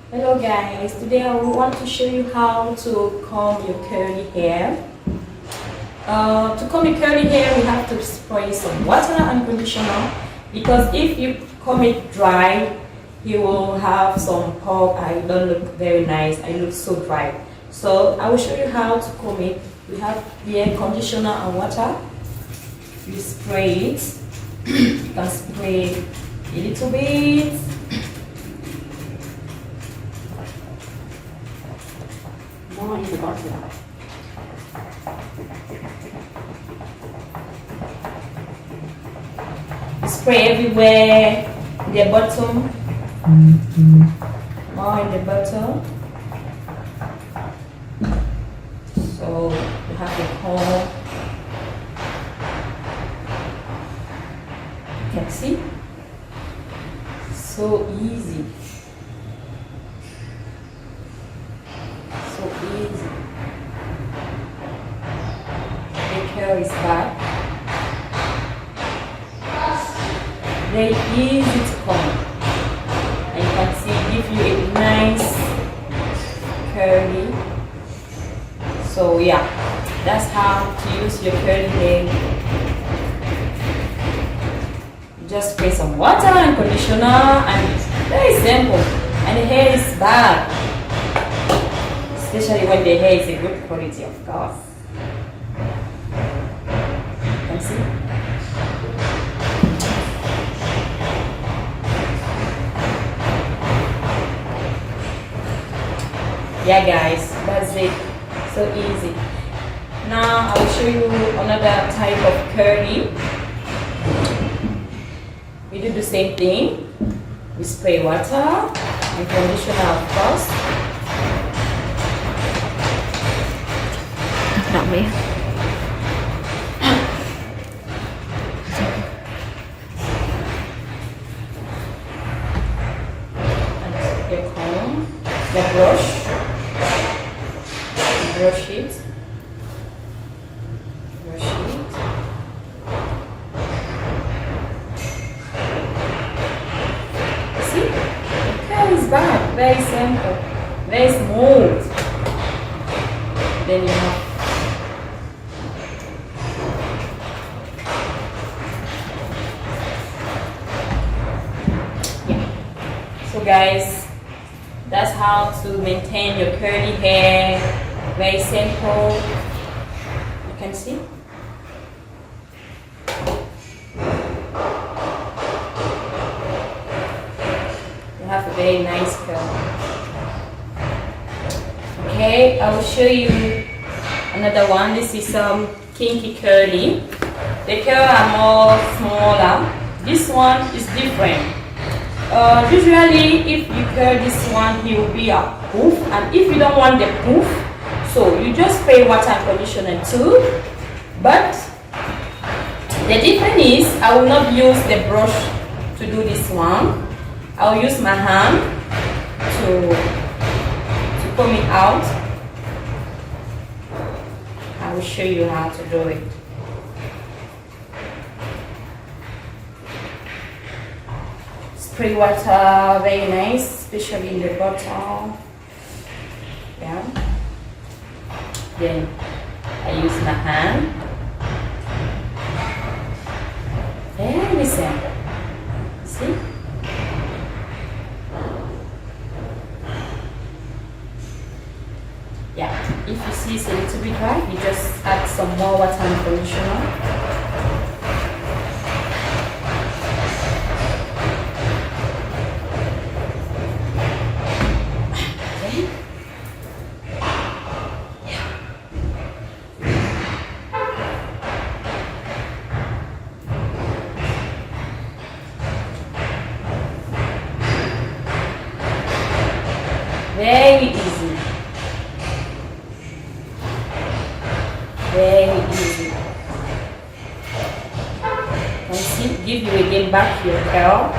Hello guys, today I want to show you how to comb your curly hair. To comb your curly hair, we have to spray some water and conditioner because if you comb it dry, you will have some pop. I don't look very nice. I look so dry. So I will show you how to comb it. We have here conditioner and water. You spray it. You can spray a little bit. More in the bottle. Spray everywhere in the bottom. More in the bottom. So you have the comb. You can see. So easy. So easy. The hair is back. Very easy to comb. And you can see give you a nice curly. So yeah, that's how to use your curly hair. Just spray some water and conditioner and it's very simple. And the hair is back. Especially when the hair is a good quality, of course. You can see. Yeah guys, that's it. So easy. Now I will show you another type of curly. We do the same thing. We spray water and conditioner of course. Not me. And your comb, the brush. Brush it. Brush it. See? The hair is back. Very simple. Very smooth. Then you have so guys, that's how to maintain your curly hair. Very simple. You can see. You have a very nice curl. Okay, I will show you another one. This is some kinky curly. The curl are more smaller. This one is different. Usually if you curl this one, he will be a poof, and if you don't want the poof, so you just spray water and conditioner too. But the difference is I will not use the brush to do this one. I will use my hand to comb it out. I will show you how to do it. Spray water, very nice, especially in the bottom. Yeah. Then I use my hand. Very simple. See? Yeah. If you see it's a little bit dry, you just add some more water and conditioner. Very easy. Very easy. Can see, give you again back your curl.